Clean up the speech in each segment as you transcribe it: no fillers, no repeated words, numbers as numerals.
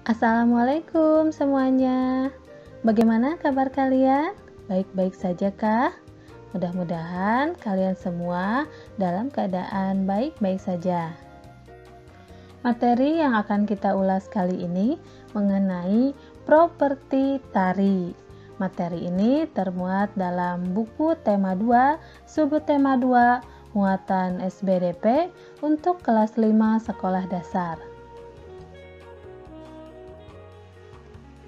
Assalamualaikum semuanya. Bagaimana kabar kalian? Baik-baik saja kah? Mudah-mudahan kalian semua dalam keadaan baik-baik saja. Materi yang akan kita ulas kali ini mengenai properti tari. Materi ini termuat dalam buku tema 2, subtema 2, muatan SBDP untuk kelas 5 sekolah dasar.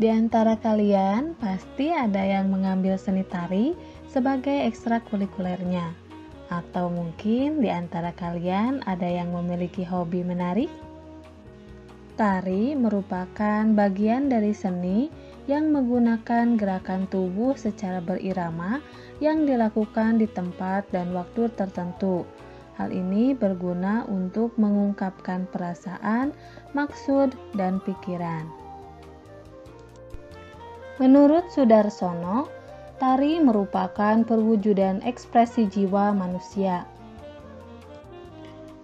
Di antara kalian pasti ada yang mengambil seni tari sebagai ekstrakurikulernya, atau mungkin di antara kalian ada yang memiliki hobi menari. Tari merupakan bagian dari seni yang menggunakan gerakan tubuh secara berirama yang dilakukan di tempat dan waktu tertentu. Hal ini berguna untuk mengungkapkan perasaan, maksud, dan pikiran. Menurut Sudarsono, tari merupakan perwujudan ekspresi jiwa manusia.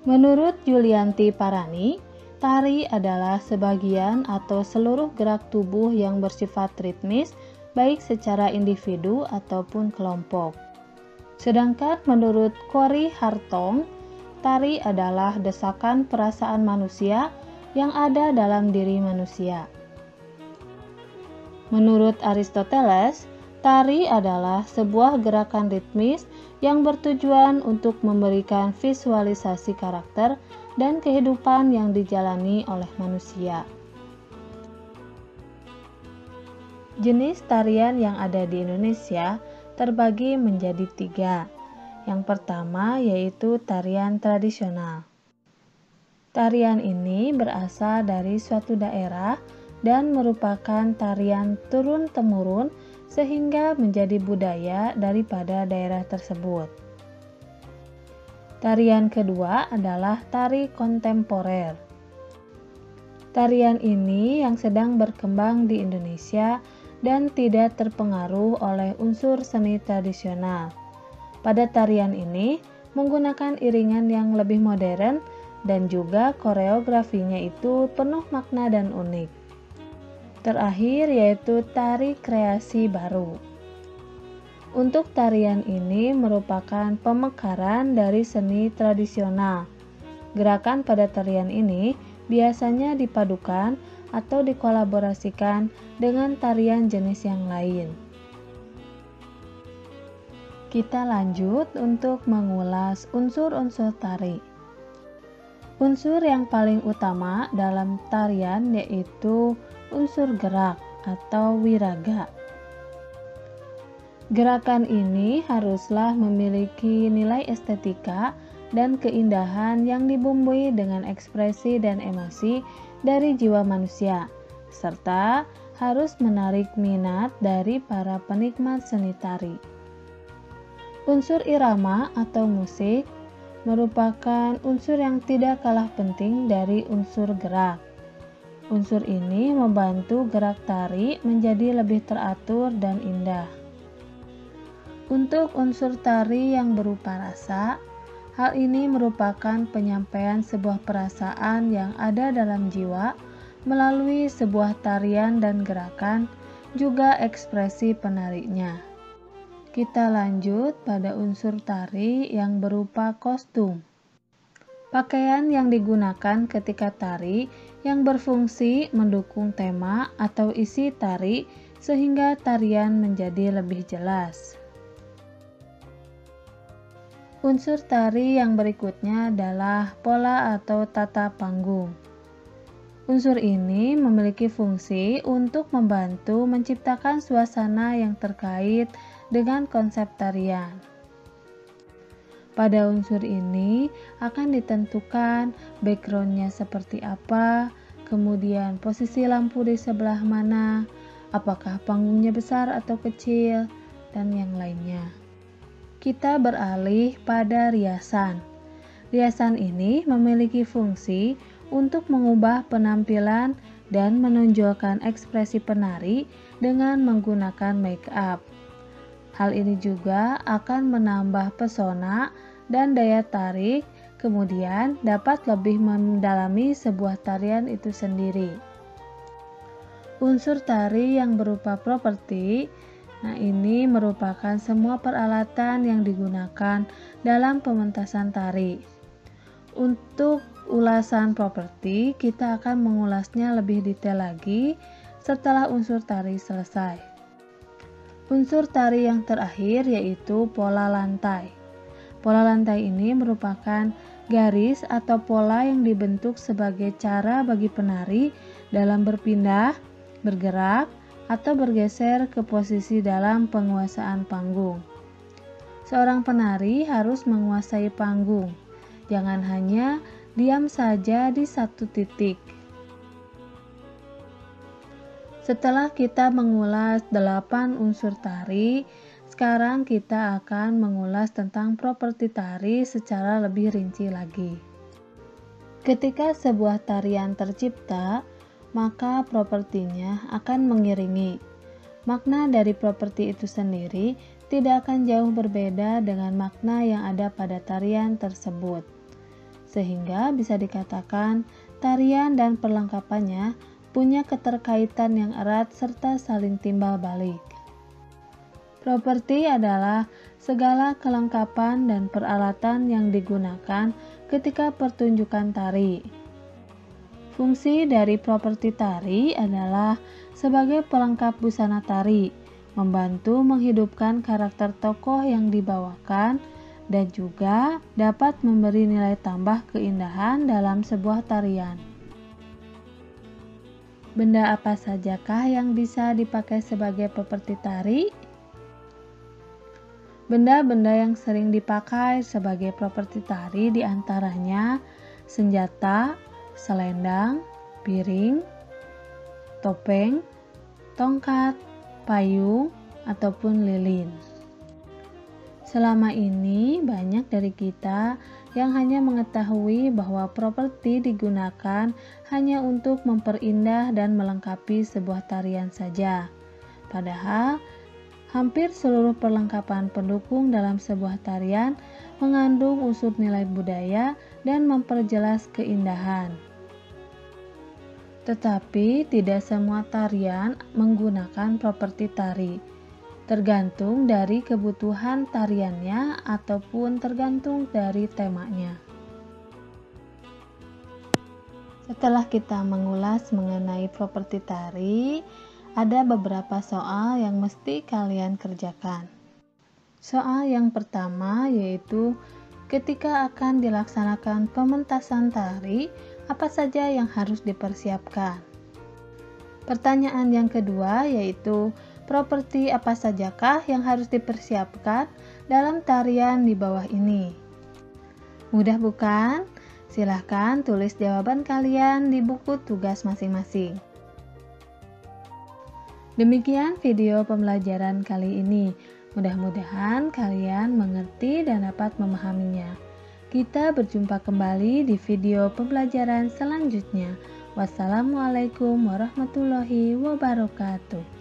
Menurut Yulianti Parani, tari adalah sebagian atau seluruh gerak tubuh yang bersifat ritmis, baik secara individu ataupun kelompok. Sedangkan menurut Kori Hartong, tari adalah desakan perasaan manusia yang ada dalam diri manusia. Menurut Aristoteles, tari adalah sebuah gerakan ritmis yang bertujuan untuk memberikan visualisasi karakter dan kehidupan yang dijalani oleh manusia. Jenis tarian yang ada di Indonesia terbagi menjadi 3. Yang pertama yaitu tarian tradisional. Tarian ini berasal dari suatu daerah dan merupakan tarian turun-temurun sehingga menjadi budaya daripada daerah tersebut. Tarian kedua adalah tari kontemporer. Tarian ini yang sedang berkembang di Indonesia dan tidak terpengaruh oleh unsur seni tradisional. Pada tarian ini menggunakan iringan yang lebih modern dan juga koreografinya itu penuh makna dan unik. Terakhir yaitu tari kreasi baru. Untuk tarian ini merupakan pemekaran dari seni tradisional. Gerakan pada tarian ini biasanya dipadukan atau dikolaborasikan dengan tarian jenis yang lain. Kita lanjut untuk mengulas unsur-unsur tari. Unsur yang paling utama dalam tarian yaitu unsur gerak atau wiraga. Gerakan ini haruslah memiliki nilai estetika dan keindahan yang dibumbui dengan ekspresi dan emosi dari jiwa manusia, serta harus menarik minat dari para penikmat seni tari. Unsur irama atau musik merupakan unsur yang tidak kalah penting dari unsur gerak. Unsur ini membantu gerak tari menjadi lebih teratur dan indah. Untuk unsur tari yang berupa rasa, hal ini merupakan penyampaian sebuah perasaan yang ada dalam jiwa melalui sebuah tarian dan gerakan, juga ekspresi penariknya. Kita lanjut pada unsur tari yang berupa kostum. Pakaian yang digunakan ketika tari yang berfungsi mendukung tema atau isi tari sehingga tarian menjadi lebih jelas. Unsur tari yang berikutnya adalah pola atau tata panggung. Unsur ini memiliki fungsi untuk membantu menciptakan suasana yang terkait dengan konsep tarian. Pada unsur ini akan ditentukan backgroundnya seperti apa, kemudian posisi lampu di sebelah mana, apakah panggungnya besar atau kecil, dan yang lainnya. Kita beralih pada riasan. Riasan ini memiliki fungsi untuk mengubah penampilan dan menonjolkan ekspresi penari dengan menggunakan make up. Hal ini juga akan menambah pesona dan daya tarik, kemudian dapat lebih mendalami sebuah tarian itu sendiri. Unsur tari yang berupa properti, nah ini merupakan semua peralatan yang digunakan dalam pementasan tari. Untuk ulasan properti, kita akan mengulasnya lebih detail lagi setelah unsur tari selesai. Unsur tari yang terakhir yaitu pola lantai. Pola lantai ini merupakan garis atau pola yang dibentuk sebagai cara bagi penari dalam berpindah, bergerak, atau bergeser ke posisi dalam penguasaan panggung. Seorang penari harus menguasai panggung, jangan hanya diam saja di satu titik. Setelah kita mengulas 8 unsur tari, sekarang kita akan mengulas tentang properti tari secara lebih rinci lagi. Ketika sebuah tarian tercipta, maka propertinya akan mengiringi. Makna dari properti itu sendiri tidak akan jauh berbeda dengan makna yang ada pada tarian tersebut. Sehingga bisa dikatakan tarian dan perlengkapannya punya keterkaitan yang erat serta saling timbal balik. Properti adalah segala kelengkapan dan peralatan yang digunakan ketika pertunjukan tari. Fungsi dari properti tari adalah sebagai pelengkap busana tari, membantu menghidupkan karakter tokoh yang dibawakan, dan juga dapat memberi nilai tambah keindahan dalam sebuah tarian. Benda apa sajakah yang bisa dipakai sebagai properti tari? Benda-benda yang sering dipakai sebagai properti tari diantaranya senjata, selendang, piring, topeng, tongkat, payung, ataupun lilin. Selama ini banyak dari kita yang hanya mengetahui bahwa properti digunakan hanya untuk memperindah dan melengkapi sebuah tarian saja. Padahal hampir seluruh perlengkapan pendukung dalam sebuah tarian mengandung unsur nilai budaya dan memperjelas keindahan. Tetapi tidak semua tarian menggunakan properti tari, tergantung dari kebutuhan tariannya ataupun tergantung dari temanya. Setelah kita mengulas mengenai properti tari, ada beberapa soal yang mesti kalian kerjakan. Soal yang pertama yaitu ketika akan dilaksanakan pementasan tari, apa saja yang harus dipersiapkan? Pertanyaan yang kedua yaitu properti apa sajakah yang harus dipersiapkan dalam tarian di bawah ini? Mudah bukan? Silahkan tulis jawaban kalian di buku tugas masing-masing. Demikian video pembelajaran kali ini. Mudah-mudahan kalian mengerti dan dapat memahaminya. Kita berjumpa kembali di video pembelajaran selanjutnya. Wassalamualaikum warahmatullahi wabarakatuh.